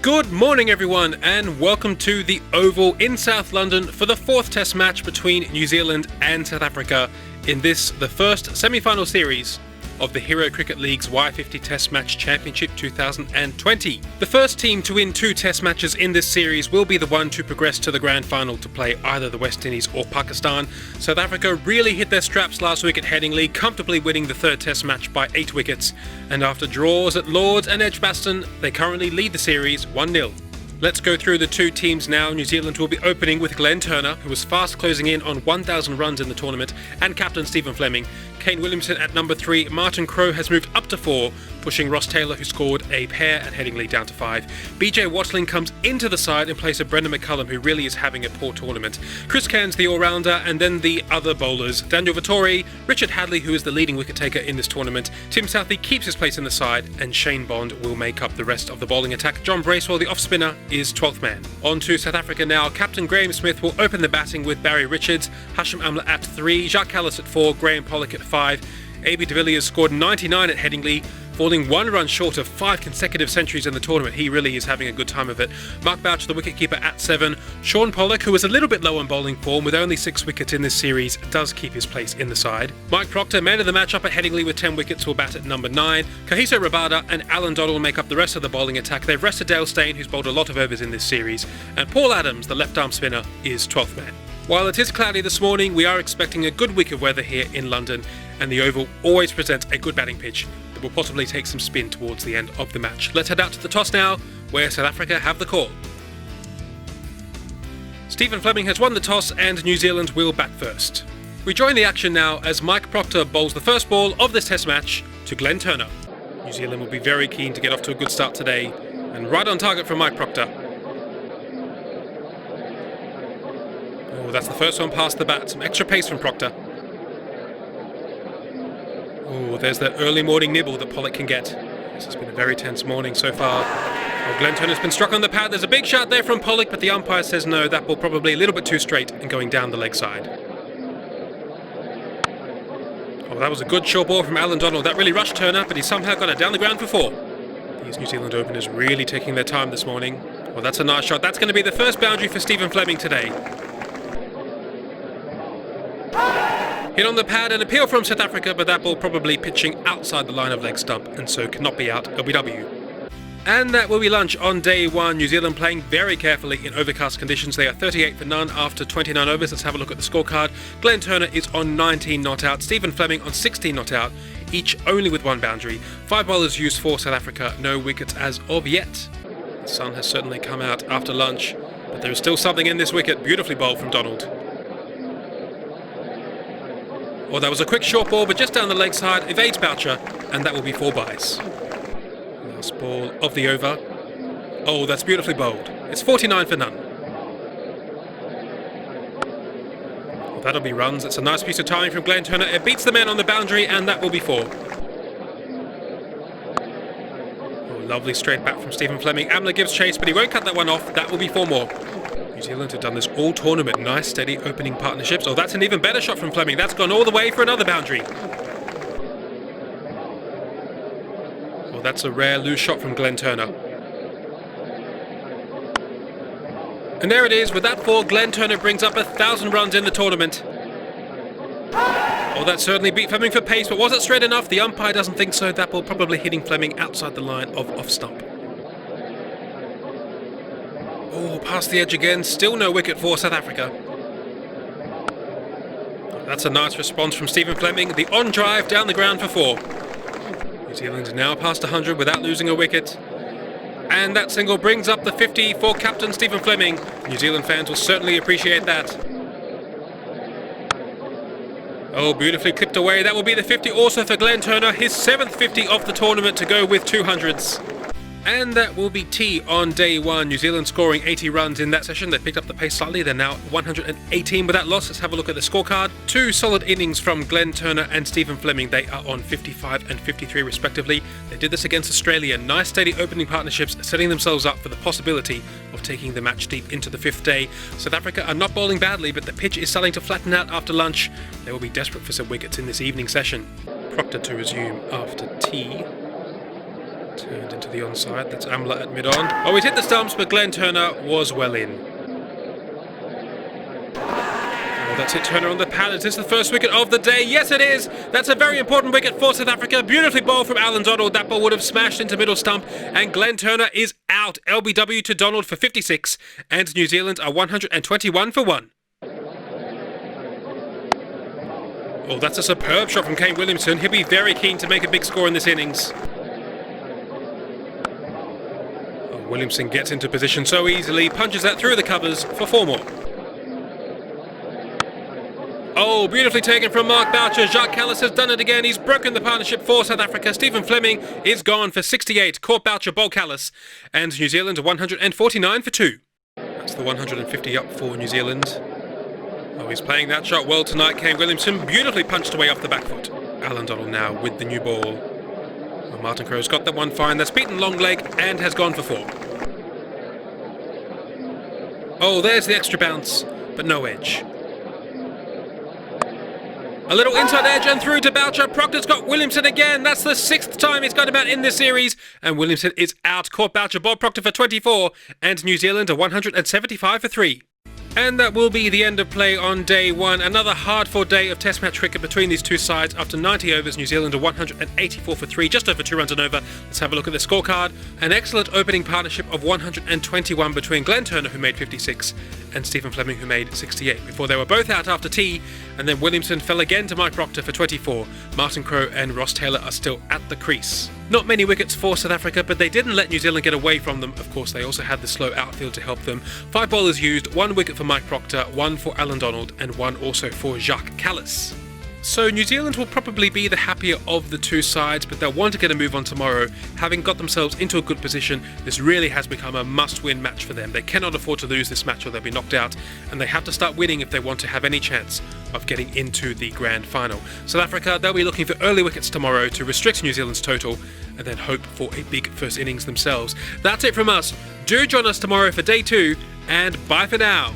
Good morning everyone and welcome to the Oval in South London for the fourth test match between New Zealand and South Africa in this, the first semi-final series of the Hero Cricket League's Y50 Test Match Championship 2020. The first team to win 2 test matches in this series will be the one to progress to the grand final to play either the West Indies or Pakistan. South Africa really hit their straps last week at Headingley, comfortably winning the third test match by 8 wickets, and after draws at Lords and Edgbaston, they currently lead the series 1-0. Let's go through the two teams now. New Zealand will be opening with Glenn Turner, who was fast closing in on 1,000 runs in the tournament, and captain Stephen Fleming. Kane Williamson at number 3, Martin Crowe has moved up to 4, pushing Ross Taylor, who scored a pair at Headingley, down to 5. BJ Watling comes into the side in place of Brendan McCullum, who really is having a poor tournament. Chris Cairns the all-rounder, and then the other bowlers, Daniel Vettori, Richard Hadley, who is the leading wicket-taker in this tournament, Tim Southey keeps his place in the side, and Shane Bond will make up the rest of the bowling attack. John Bracewell, the off-spinner, is 12th man. On to South Africa now. Captain Graeme Smith will open the batting with Barry Richards, Hashim Amla at 3, Jacques Kallis at 4, Graham Pollock at 5. A.B. de Villiers scored 99 at Headingley, falling 1 run short of 5 consecutive centuries in the tournament. He really is having a good time of it. Mark Boucher, the wicketkeeper, at 7. Sean Pollock, who was a little bit low on bowling form with only 6 wickets in this series, does keep his place in the side. Mike Proctor, man of the match up at Headingley with 10 wickets, will bat at number 9. Kahiso Rabada and Alan Dodd will make up the rest of the bowling attack. They've rested Dale Steyn, who's bowled a lot of overs in this series. And Paul Adams, the left-arm spinner, is 12th man. While it is cloudy this morning, we are expecting a good week of weather here in London, and the Oval always presents a good batting pitch that will possibly take some spin towards the end of the match. Let's head out to the toss now, where South Africa have the call. Stephen Fleming has won the toss and New Zealand will bat first. We join the action now as Mike Proctor bowls the first ball of this test match to Glenn Turner. New Zealand will be very keen to get off to a good start today, and right on target from Mike Proctor. Oh, that's the first one past the bat. Some extra pace from Proctor. Oh, there's that early morning nibble that Pollock can get. This has been a very tense morning so far. Oh, Glenn Turner's been struck on the pad. There's a big shot there from Pollock, but the umpire says no, that ball probably a little bit too straight and going down the leg side. Oh, that was a good short ball from Alan Donald. That really rushed Turner, but he somehow got it down the ground for 4. These New Zealand openers really taking their time this morning. Well, that's a nice shot. That's going to be the first boundary for Stephen Fleming today. Hit on the pad, an appeal from South Africa, but that ball probably pitching outside the line of leg stump and so cannot be out. LBW. And that will be lunch on day 1. New Zealand playing very carefully in overcast conditions. They are 38 for none after 29 overs. Let's have a look at the scorecard. Glenn Turner is on 19 not out. Stephen Fleming on 16 not out, each only with 1 boundary. 5 bowlers used for South Africa, no wickets as of yet. The sun has certainly come out after lunch, but there is still something in this wicket. Beautifully bowled from Donald. Oh, that was a quick short ball, but just down the leg side, evades Boucher, and that will be 4 byes. Last ball of the over. Oh, that's beautifully bowled. It's 49 for none. Well, that'll be runs. It's a nice piece of timing from Glenn Turner. It beats the man on the boundary, and that will be 4. Oh, lovely straight bat from Stephen Fleming. Amla gives chase, but he won't cut that one off. That will be 4 more. New Zealand have done this all tournament. Nice, steady opening partnerships. Oh, that's an even better shot from Fleming. That's gone all the way for another boundary. Well, that's a rare loose shot from Glenn Turner. And there it is. With that 4, Glenn Turner brings up 1,000 runs in the tournament. Oh, that certainly beat Fleming for pace, but was it straight enough? The umpire doesn't think so. That ball probably hitting Fleming outside the line of off stump. Oh, past the edge again. Still no wicket for South Africa. That's a nice response from Stephen Fleming. The on drive down the ground for 4. New Zealand now past 100 without losing a wicket. And that single brings up the 50 for captain Stephen Fleming. New Zealand fans will certainly appreciate that. Oh, beautifully clipped away. That will be the 50 also for Glenn Turner. His 7th 50 of the tournament to go with 200s. And that will be tea on day 1. New Zealand scoring 80 runs in that session. They picked up the pace slightly. They're now 118 with that loss. Let's have a look at the scorecard. 2 solid innings from Glenn Turner and Stephen Fleming. They are on 55 and 53 respectively. They did this against Australia. Nice steady opening partnerships, setting themselves up for the possibility of taking the match deep into the 5th day. South Africa are not bowling badly, but the pitch is starting to flatten out after lunch. They will be desperate for some wickets in this evening session. Proctor to resume after tea. Turned into the onside. That's Amla at mid-on. Oh, he's hit the stumps, but Glenn Turner was well in. Oh, that's it, Turner on the pad. Is this the first wicket of the day? Yes, it is. That's a very important wicket for South Africa. Beautifully bowled from Alan Donald. That ball would have smashed into middle stump, and Glenn Turner is out. LBW to Donald for 56, and New Zealand are 121 for 1. Oh, that's a superb shot from Kane Williamson. He'll be very keen to make a big score in this innings. Oh, Williamson gets into position so easily, punches that through the covers for 4 more. Oh, beautifully taken from Mark Boucher. Jacques Kallis has done it again. He's broken the partnership for South Africa. Stephen Fleming is gone for 68. Caught Boucher, bowled Kallis. And New Zealand are 149 for 2. That's the 150 up for New Zealand. Oh, he's playing that shot well tonight. Kane Williamson beautifully punched away off the back foot. Alan Donald now with the new ball. Well, Martin Crowe's got that one fine. That's beaten long leg and has gone for 4. Oh, there's the extra bounce, but no edge. A little inside edge and through to Boucher. Proctor's got Williamson again. That's the 6th time he's got him out in this series. And Williamson is out. Caught Boucher, Bob Proctor for 24. And New Zealand are 175 for 3. And that will be the end of play on day 1. Another hard-fought day of Test match cricket between these two sides. After 90 overs, New Zealand are 184 for 3, just over 2 runs and over. Let's have a look at the scorecard. An excellent opening partnership of 121 between Glenn Turner, who made 56, and Stephen Fleming, who made 68, before they were both out after tea. And then Williamson fell again to Mike Proctor for 24. Martin Crowe and Ross Taylor are still at the crease. Not many wickets for South Africa, but they didn't let New Zealand get away from them. Of course, they also had the slow outfield to help them. 5 bowlers used, 1 wicket for Mike Proctor, 1 for Alan Donald, and 1 also for Jacques Kallis. So New Zealand will probably be the happier of the two sides, but they'll want to get a move on tomorrow. Having got themselves into a good position, this really has become a must-win match for them. They cannot afford to lose this match or they'll be knocked out, and they have to start winning if they want to have any chance of getting into the grand final. South Africa, they'll be looking for early wickets tomorrow to restrict New Zealand's total, and then hope for a big first innings themselves. That's it from us. Do join us tomorrow for day 2, and bye for now.